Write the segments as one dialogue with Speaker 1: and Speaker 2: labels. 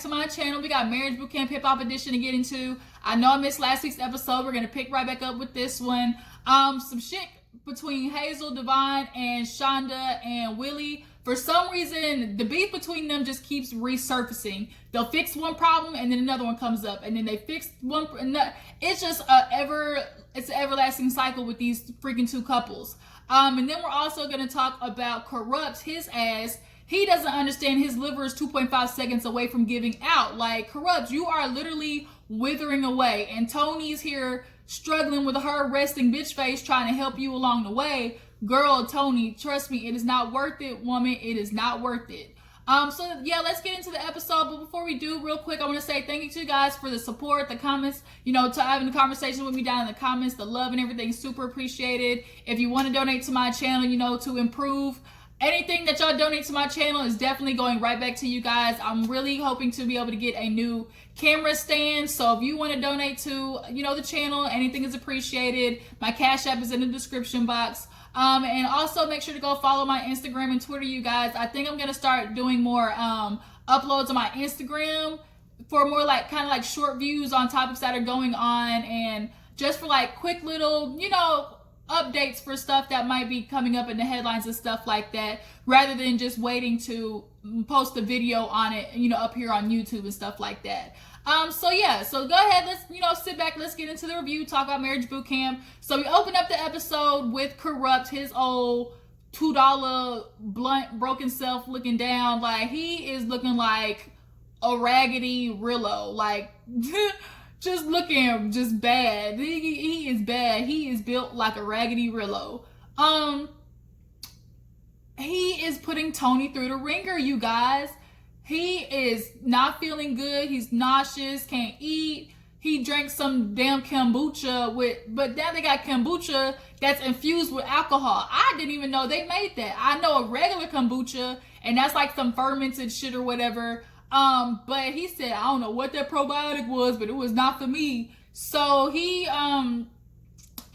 Speaker 1: to my channel. We got Marriage Bootcamp Hip Hop Edition to get into. I know I missed last week's episode. We're gonna pick right back up with this one. Some shit between Hazel, Devon, and Shonda and Willie. For some reason, the beef between them just keeps resurfacing. They'll fix one problem and then another one comes up, and then they fix one. It's just it's an everlasting cycle with these freaking two couples. And then we're also gonna talk about Kurupt, his ass. He doesn't understand his liver is 2.5 seconds away from giving out. Like, Kurupt, you are literally withering away. And Tony's here struggling with her resting bitch face trying to help you along the way. Girl, Tony, trust me, it is not worth it, woman. It is not worth it. So yeah, let's get into the episode. But before we do, real quick, I want to say thank you to you guys for the support, the comments, to having the conversation with me down in the comments, the love and everything, super appreciated. If you want to donate to my channel, to improve, anything that y'all donate to my channel is definitely going right back to you guys. I'm really hoping to be able to get a new camera stand. So if you want to donate to, the channel, anything is appreciated. My Cash App is in the description box. And also make sure to go follow my Instagram and Twitter, you guys. I think I'm going to start doing more uploads on my Instagram for more kind of short views on topics that are going on, and just for quick little, updates for stuff that might be coming up in the headlines and stuff like that, rather than just waiting to post a video on it, up here on YouTube and stuff like that. So yeah, so go ahead, let's, sit back, let's get into the review, talk about Marriage Bootcamp. So we open up the episode with Kurupt, his old $2 blunt, broken self looking down. He is looking like a raggedy Rillo, just looking just bad. He is bad. He is built like a raggedy Rillo. He is putting Tony through the ringer, you guys. He is not feeling good. He's nauseous, can't eat. He drank some damn kombucha but now they got kombucha that's infused with alcohol. I didn't even know they made that. I know a regular kombucha, and that's some fermented shit or whatever. But he said, I don't know what that probiotic was, but it was not for me. So he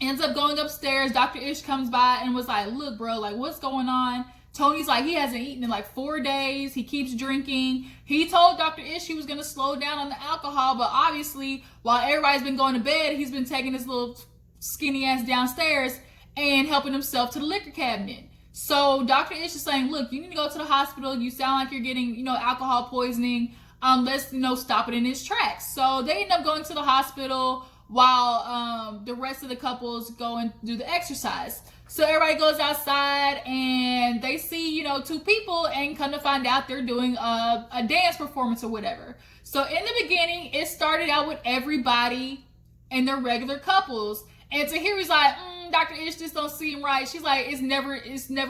Speaker 1: ends up going upstairs. Dr. Ish comes by and was like, look, bro, what's going on? Tony's he hasn't eaten in 4 days. He keeps drinking. He told Dr. Ish he was going to slow down on the alcohol, but obviously, while everybody's been going to bed, he's been taking his little skinny ass downstairs and helping himself to the liquor cabinet. So Dr. Ish is saying, look, you need to go to the hospital. You sound like you're getting, alcohol poisoning. Let's, stop it in its tracks. So they end up going to the hospital while the rest of the couples go and do the exercise. So everybody goes outside and they see, two people, and come to find out they're doing a dance performance or whatever. So in the beginning, it started out with everybody and their regular couples. And Tahiri's like, Dr. Ish, this don't seem right. She's like, it's never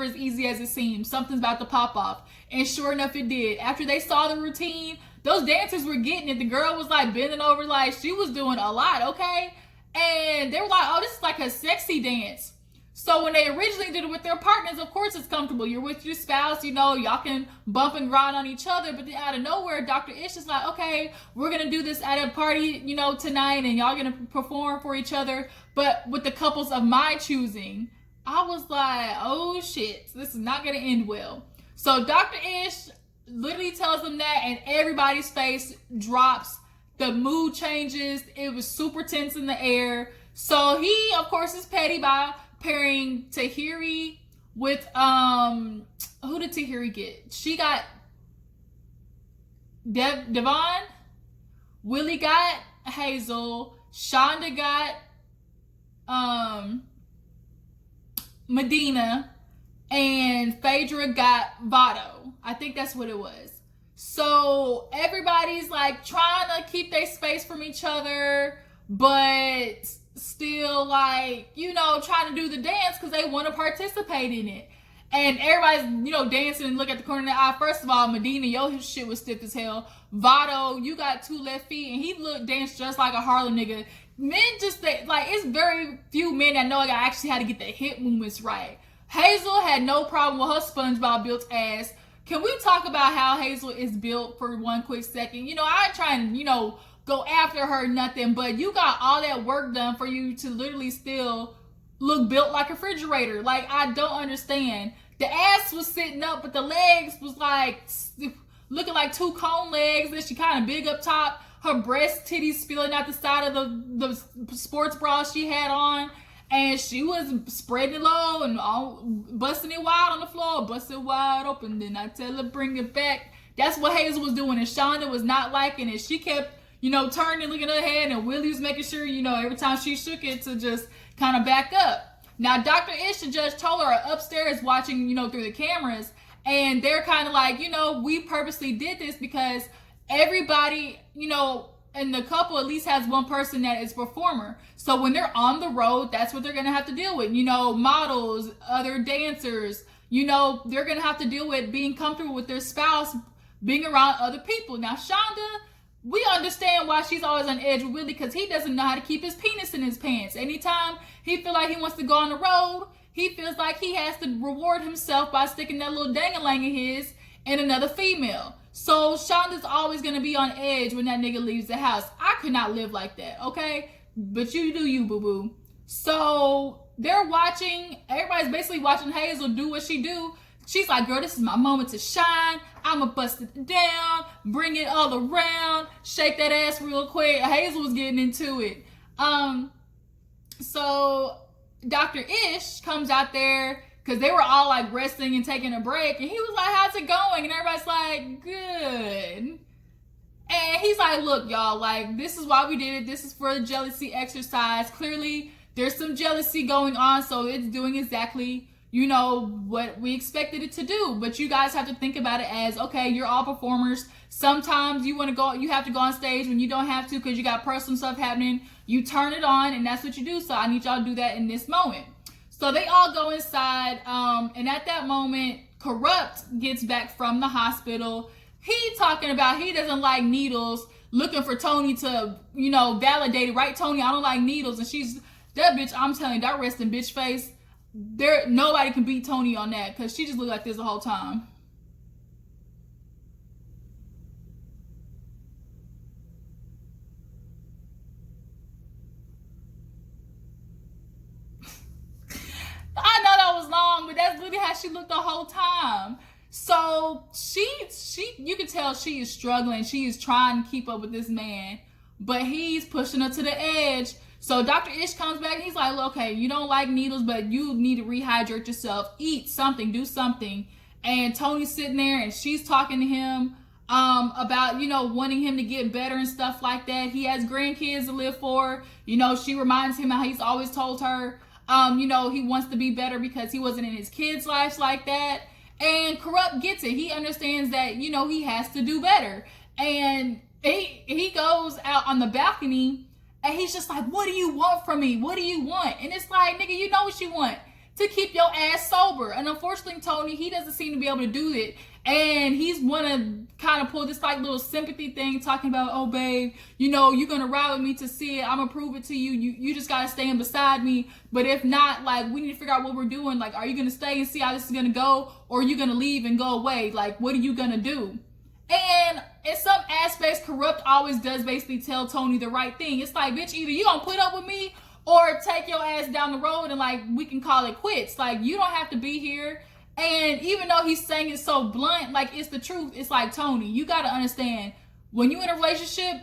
Speaker 1: as easy as it seems. Something's about to pop off. And sure enough, it did. After they saw the routine, those dancers were getting it. The girl was bending over, she was doing a lot, okay? And they were like, oh, this is a sexy dance. So when they originally did it with their partners, of course it's comfortable. You're with your spouse, y'all can bump and grind on each other. But then out of nowhere, Dr. Ish is like, okay, we're going to do this at a party, tonight, and y'all going to perform for each other, but with the couples of my choosing. I was like, oh shit, this is not going to end well. So Dr. Ish literally tells them that, and everybody's face drops. The mood changes. It was super tense in the air. So he, of course, is petty by pairing Tahiri with, who did Tahiri get? She got Devon, Willie got Hazel, Shonda got Medina, and Phaedra got Vado. I think that's what it was. So everybody's trying to keep their space from each other, but still trying to do the dance because they want to participate in it. And everybody's, dancing and look at the corner of their eye. First of all, Medina, your shit was stiff as hell. Vado, you got 2 left feet, and he danced just like a Harlem nigga. Men just, it's very few men that know actually how to get the hip movements right. Hazel had no problem with her SpongeBob built ass. Can we talk about how Hazel is built for one quick second? I ain't trying to, go after her, nothing, but you got all that work done for you to literally still look built like a refrigerator. I don't understand. The ass was sitting up, but the legs was looking like two cone legs, and she kind of big up top. Her breast titties spilling out the side of the sports bra she had on. And she was spreading it low and all, busting it wide on the floor, busting it wide open. Then I tell her, bring it back. That's what Hazel was doing, and Shonda was not liking it. She kept, turning, looking at her head, and Willie was making sure, every time she shook it to just kind of back up. Now, Dr. Ish, the judge, told her upstairs watching, through the cameras, and they're kind of like, we purposely did this because everybody, and the couple at least has one person that is performer. So when they're on the road, that's what they're going to have to deal with. Models, other dancers, they're going to have to deal with being comfortable with their spouse, being around other people. Now, Shonda, we understand why she's always on edge with Willie, because he doesn't know how to keep his penis in his pants. Anytime he feels like he wants to go on the road, he feels like he has to reward himself by sticking that little dang-a-lang of his in another female. So Shonda's always going to be on edge when that nigga leaves the house. I could not live like that, okay? But you do you, boo-boo. So they're watching, everybody's basically watching Hazel do what she do. She's like, girl, this is my moment to shine. I'ma bust it down, bring it all around, shake that ass real quick. Hazel was getting into it. So Dr. Ish comes out there, because they were all like resting and taking a break. And he was like, how's it going? And everybody's like, good. And he's like, look, y'all, like, this is why we did it. This is for the jealousy exercise. Clearly, there's some jealousy going on. So it's doing exactly, what we expected it to do. But you guys have to think about it as, okay, you're all performers. Sometimes you have to go on stage when you don't have to because you got personal stuff happening. You turn it on, and that's what you do. So I need y'all to do that in this moment. So they all go inside, and at that moment, Kurupt gets back from the hospital. He talking about he doesn't like needles, looking for Tony to, validate it, right, Tony? I don't like needles. And she's, that bitch, I'm telling you, that resting bitch face, nobody can beat Tony on that, because she just looked like this the whole time. I know that was long, but that's literally how she looked the whole time. So you can tell she is struggling. She is trying to keep up with this man, but he's pushing her to the edge. So Dr. Ish comes back and he's like, okay, you don't like needles, but you need to rehydrate yourself. Eat something, do something. And Tony's sitting there and she's talking to him about, wanting him to get better and stuff like that. He has grandkids to live for. She reminds him how he's always told her, he wants to be better because he wasn't in his kids' lives like that. And Kurupt gets it. He understands that, he has to do better. And he goes out on the balcony and he's just like, what do you want from me? What do you want? And it's like, nigga, you know what you want. To keep your ass sober. And unfortunately, Tony, he doesn't seem to be able to do it. And he's want to kind of pull this like little sympathy thing, talking about, oh, babe, you're going to ride with me to see it. I'm going to prove it to you. You just got to stand beside me. But if not, like, we need to figure out what we're doing. Like, are you going to stay and see how this is going to go? Or are you going to leave and go away? Like, what are you going to do? And in some aspects, Kurupt always does basically tell Tony the right thing. It's like, bitch, either you going to put up with me or take your ass down the road and, like, we can call it quits. Like, you don't have to be here. And even though he's saying it so blunt, like, it's the truth. It's like, Tony, you got to understand, when you're in a relationship,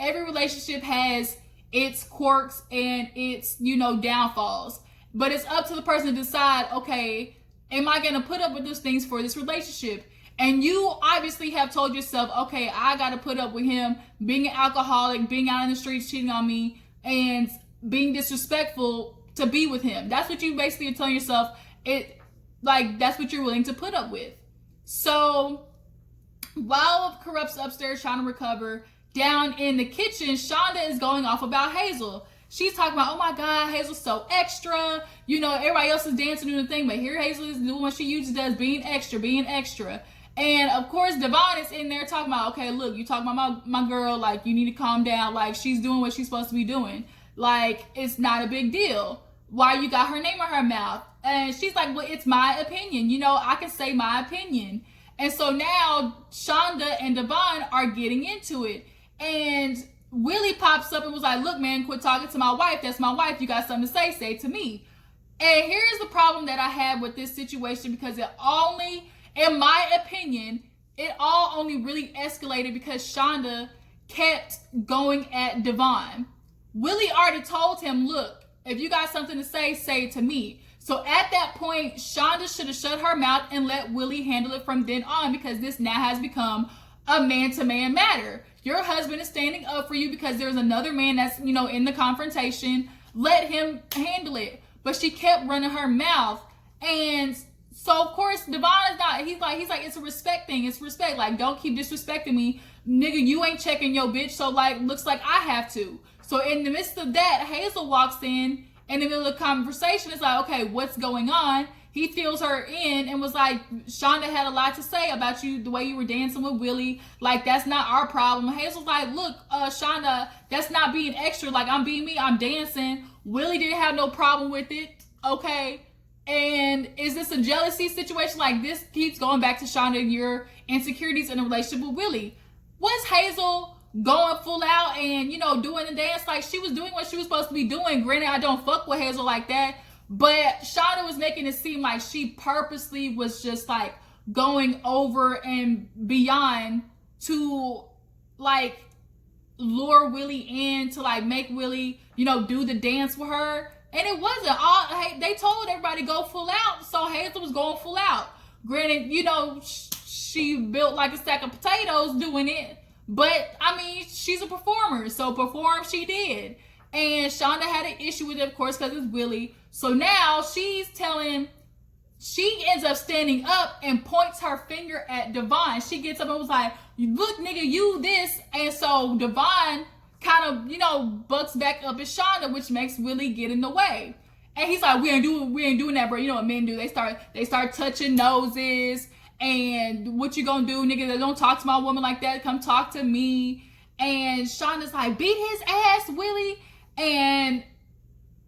Speaker 1: every relationship has its quirks and its, downfalls. But it's up to the person to decide, okay, am I going to put up with those things for this relationship? And you obviously have told yourself, okay, I got to put up with him being an alcoholic, being out in the streets, cheating on me, and being disrespectful to be with him. That's what you basically are telling yourself. That's what you're willing to put up with. So while Kurupt's upstairs trying to recover, down in the kitchen, Shonda is going off about Hazel. She's talking about, oh my God, Hazel's so extra. Everybody else is dancing doing the thing, but here Hazel is doing what she usually does, being extra. And of course, Devon is in there talking about, okay, look, you talking about my girl, like, you need to calm down. Like, she's doing what she's supposed to be doing. Like, it's not a big deal. Why you got her name in her mouth? And she's like, well, it's my opinion. I can say my opinion. And so now Shonda and Devon are getting into it. And Willie pops up and was like, look, man, quit talking to my wife. That's my wife. You got something to say it to me. And here's the problem that I have with this situation, because it only, in my opinion, it all only really escalated because Shonda kept going at Devon. Willie already told him, look, if you got something to say it to me. So at that point, Shonda should have shut her mouth and let Willie handle it from then on, because this now has become a man-to-man matter. Your husband is standing up for you because there's another man that's, in the confrontation. Let him handle it. But she kept running her mouth. And so, of course, Devon is not, he's like, it's a respect thing. It's respect. Like, don't keep disrespecting me. Nigga, you ain't checking your bitch, so, like, looks like I have to. So, in the midst of that, Hazel walks in the middle of the conversation. It's like, okay, what's going on? He feels her in and was like, Shonda had a lot to say about you, the way you were dancing with Willie. Like, that's not our problem. Hazel's like, look, Shonda, that's not being extra. Like, I'm being me. I'm dancing. Willie didn't have no problem with it. Okay. And is this a jealousy situation? Like, this keeps going back to Shonda and your insecurities in a relationship with Willie. Was Hazel going full out and, doing the dance? Like, she was doing what she was supposed to be doing. Granted, I don't fuck with Hazel like that. But Shonda was making it seem like she purposely was just, like, going over and beyond to, like, lure Willie in, to, like, make Willie, do the dance with her. And it wasn't all, they told everybody to go full out, so Hazel was going full out. Granted, she built like a stack of potatoes doing it, but, I mean, she's a performer, so perform she did. And Shonda had an issue with it, of course, because it's Willie. So now she ends up standing up and points her finger at Devon. She gets up and was like, look, nigga, you this. And so Devon kind of, bucks back up at Shonda, which makes Willie get in the way. And he's like, we ain't doing that, bro. You know what men do? They start touching noses. And what you gonna do, nigga? Don't talk to my woman like that. Come talk to me. And Shonda's like, beat his ass, Willie. And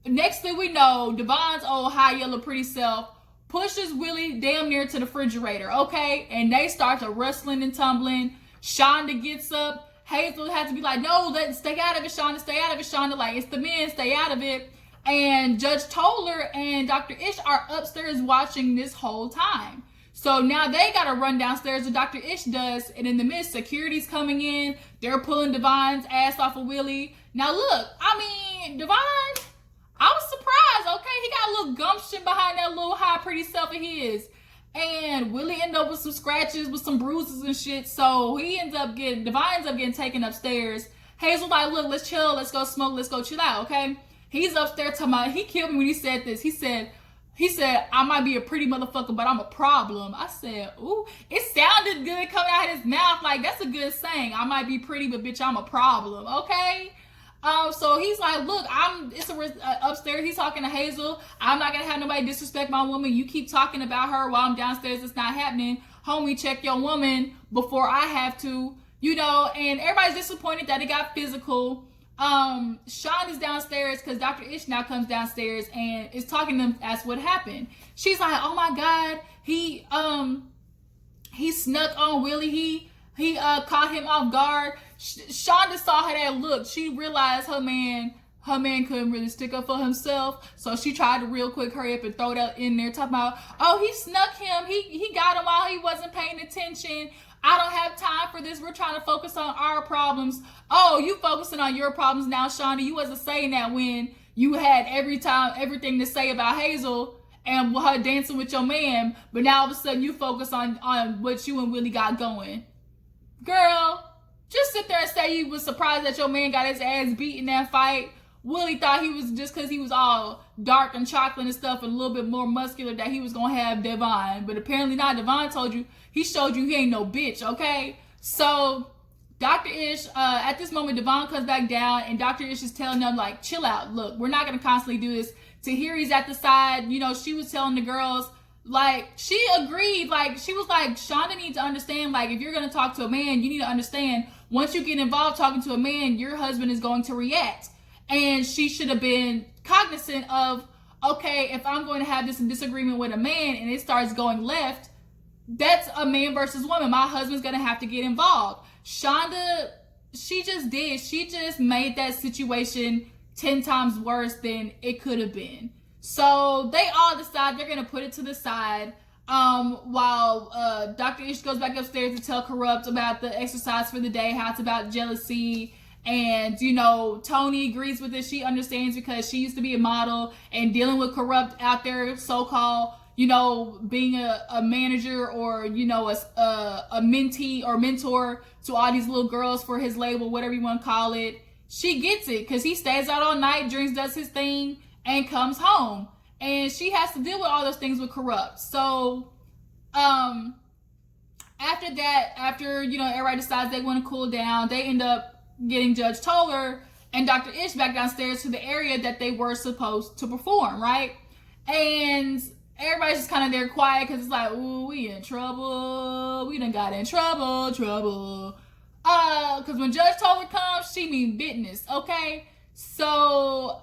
Speaker 1: next thing we know, Devon's old high yellow pretty self pushes Willie damn near to the refrigerator, okay? And they start to wrestling and tumbling. Shonda gets up. Hazel has to be like, no, stay out of it, Shonda. Stay out of it, Shonda. Like, it's the men. Stay out of it. And Judge Toller and Dr. Ish are upstairs watching this whole time. So now they got to run downstairs, what Dr. Ish does. And in the midst, security's coming in. They're pulling Devon's ass off of Willie. Now, look, I mean, Devon, I was surprised, okay? He got a little gumption behind that little high pretty self of his. And Willie ended up with some scratches, with some bruises and shit. So Devon ends up getting taken upstairs. Hazel's like, look, let's chill. Let's go smoke. Let's go chill out, okay? He's upstairs talking about, he killed me when he said this. He said, I might be a pretty motherfucker, but I'm a problem. I said, ooh, it sounded good coming out of his mouth. Like, that's a good saying. I might be pretty, but bitch, I'm a problem, okay? So he's like, look, upstairs. He's talking to Hazel. I'm not going to have nobody disrespect my woman. You keep talking about her while I'm downstairs. It's not happening. Homie, check your woman before I have to, and everybody's disappointed that it got physical. Sean is downstairs because Dr. Ish now comes downstairs and is talking to them as what happened. She's like, oh my God, he snuck on Willie. He caught him off guard. Shonda saw her that look. She realized her man couldn't really stick up for himself. So she tried to real quick hurry up and throw that in there, talking about, oh, he snuck him. He got him while he wasn't paying attention. I don't have time for this. We're trying to focus on our problems. Oh, you focusing on your problems now, Shonda. You wasn't saying that when you had everything to say about Hazel and her dancing with your man. But now all of a sudden you focus on what you and Willie got going. Girl, just sit there and say you was surprised that your man got his ass beat in that fight. Willie thought he was, just because he was all dark and chocolate and stuff and a little bit more muscular, that he was going to have Devon. But apparently not. Devon showed you he ain't no bitch, okay? So Dr. Ish, at this moment, Devon comes back down and Dr. Ish is telling them, like, chill out. Look, we're not going to constantly do this. Tahiri's at the side. She was telling the girls, like, she agreed. Like, she was like, Shonda needs to understand, like, if you're going to talk to a man, you need to understand, once you get involved talking to a man, your husband is going to react. And she should have been cognizant of, okay, if I'm going to have this disagreement with a man and it starts going left, that's a man versus woman. My husband's going to have to get involved. Shonda, she just made that situation 10 times worse than it could have been. So they all decide they're going to put it to the side. While Dr. Ish goes back upstairs to tell Kurupt about the exercise for the day, how it's about jealousy. And, you know, Tony agrees with it. She understands because she used to be a model and dealing with Kurupt out there, so-called, you know, being a manager or, you know, a mentee or mentor to all these little girls for his label, whatever you want to call it. She gets it because he stays out all night, drinks, does his thing, and comes home. And she has to deal with all those things with Kurupt. So, after that, after, you know, everybody decides they want to cool down, they end up getting Judge Toller and Dr. Ish back downstairs to the area that they were supposed to perform, right? And everybody's just kind of there quiet because it's like, ooh, we in trouble. We done got in trouble. Because when Judge Toller comes, she mean business, okay? So,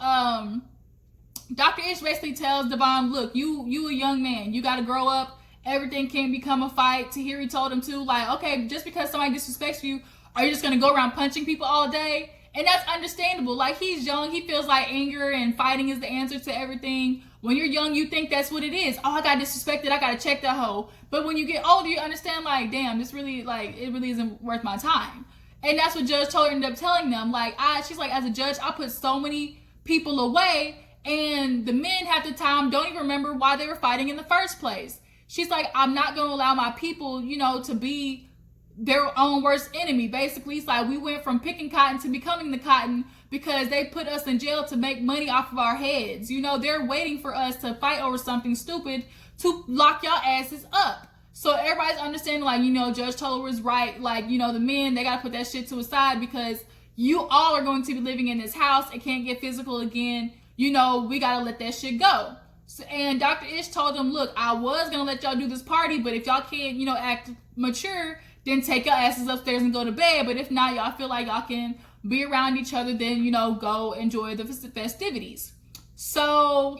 Speaker 1: Dr. Ish basically tells Devon, look, you a young man. You got to grow up. Everything can become a fight. Tahiri told him to, like, okay, just because somebody disrespects you, are you just going to go around punching people all day? And that's understandable. Like, he's young. He feels like anger and fighting is the answer to everything. When you're young, you think that's what it is. Oh, I got disrespected. I got to check that hoe. But when you get older, you understand, like, damn, this really, like, it really isn't worth my time. And that's what Judge Toller ended up telling them. Like, she's like, as a judge, I put so many people away, and the men half the time don't even remember why they were fighting in the first place. She's like, I'm not going to allow my people, you know, to be their own worst enemy. Basically, it's like we went from picking cotton to becoming the cotton because they put us in jail to make money off of our heads. You know, they're waiting for us to fight over something stupid to lock y'all asses up. So everybody's understanding, like, you know, Judge Toller was right. Like, you know, the men, they got to put that shit to a side because you all are going to be living in this house. It can't get physical again. You know, we got to let that shit go. So, and Dr. Ish told them, look, I was going to let y'all do this party, but if y'all can't, you know, act mature, then take your asses upstairs and go to bed. But if not, y'all feel like y'all can be around each other, then, you know, go enjoy the festivities. So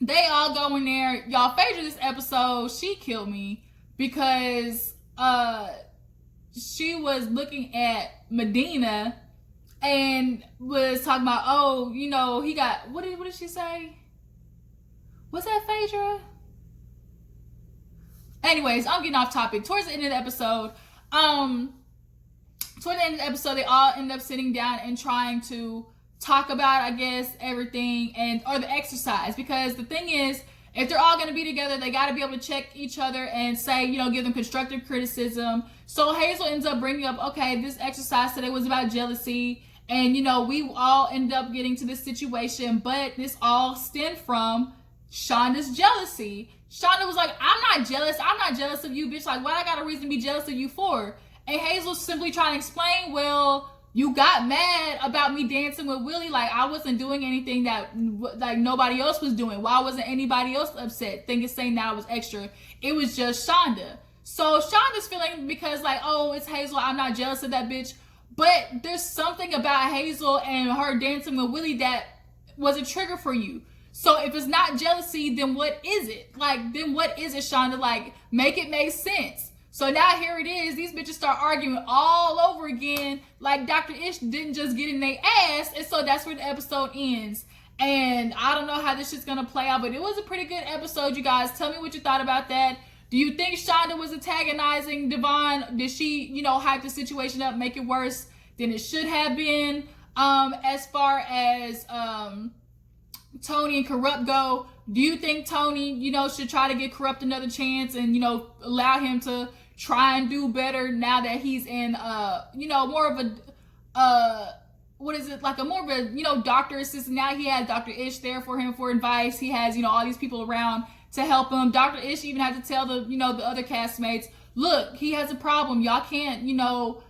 Speaker 1: they all go in there. Y'all, Phaedra, this episode, she killed me because she was looking at Medina and was talking about, oh, you know, he got, what did she say? Was that Phaedra? Anyways, I'm getting off topic. Towards the end of the episode, they all end up sitting down and trying to talk about, I guess, everything or the exercise. Because the thing is, if they're all going to be together, they got to be able to check each other and say, you know, give them constructive criticism. So Hazel ends up bringing up, okay, this exercise today was about jealousy. And, you know, we all end up getting to this situation, but this all stemmed from Shonda's jealousy. Shonda was like, I'm not jealous. I'm not jealous of you, bitch. Like, what I got a reason to be jealous of you for? And Hazel's simply trying to explain, well, you got mad about me dancing with Willie. Like, I wasn't doing anything that, like, nobody else was doing. Why wasn't anybody else upset? Saying that I was extra. It was just Shonda. So Shonda's feeling because, like, oh, it's Hazel. I'm not jealous of that bitch. But there's something about Hazel and her dancing with Willie that was a trigger for you. So if it's not jealousy, then what is it? Like, then what is it, Shonda? Like, make it make sense. So now here it is. These bitches start arguing all over again. Like, Dr. Ish didn't just get in their ass. And so that's where the episode ends. And I don't know how this shit's going to play out, but it was a pretty good episode, you guys. Tell me what you thought about that. Do you think Shonda was antagonizing Devon? Did she, you know, hype the situation up, make it worse than it should have been? As far as Tony and Kurupt go, do you think Tony, you know, should try to give Kurupt another chance and, you know, allow him to try and do better now that he's in, you know, more of a, more of a, you know, doctor assistant. Now he has Dr. Ish there for him for advice. He has, you know, all these people around to help him. Dr. Ish even had to tell the, you know, the other castmates, look, he has a problem. Y'all can't, you know,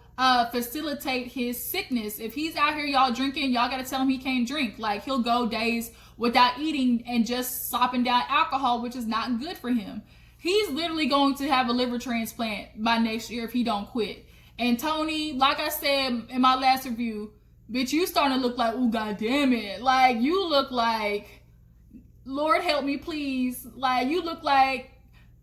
Speaker 1: facilitate his sickness. If he's out here, y'all drinking, y'all got to tell him he can't drink. Like, he'll go days without eating and just sopping down alcohol, which is not good for him. He's literally going to have a liver transplant by next year if he don't quit. And Tony, like I said in my last review, bitch, you starting to look like, oh, God damn it. Like, you look like, Lord help me, please. Like, you look like,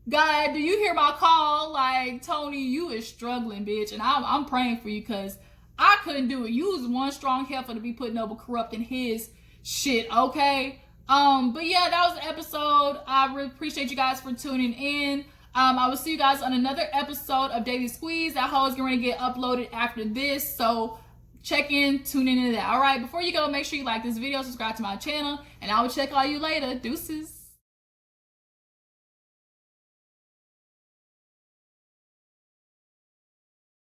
Speaker 1: God, do you hear my call? Like, Tony, you is struggling, bitch. And I'm praying for you because I couldn't do it. You was one strong heifer to be putting over Kurupt in his shit, okay? But yeah, that was the episode. I really appreciate you guys for tuning in. I will see you guys on another episode of Daily Squeeze. That hoe is going to get uploaded after this, so check in, tune into that. All right, before you go, make sure you like this video, subscribe to my channel, and I will check all you later. Deuces.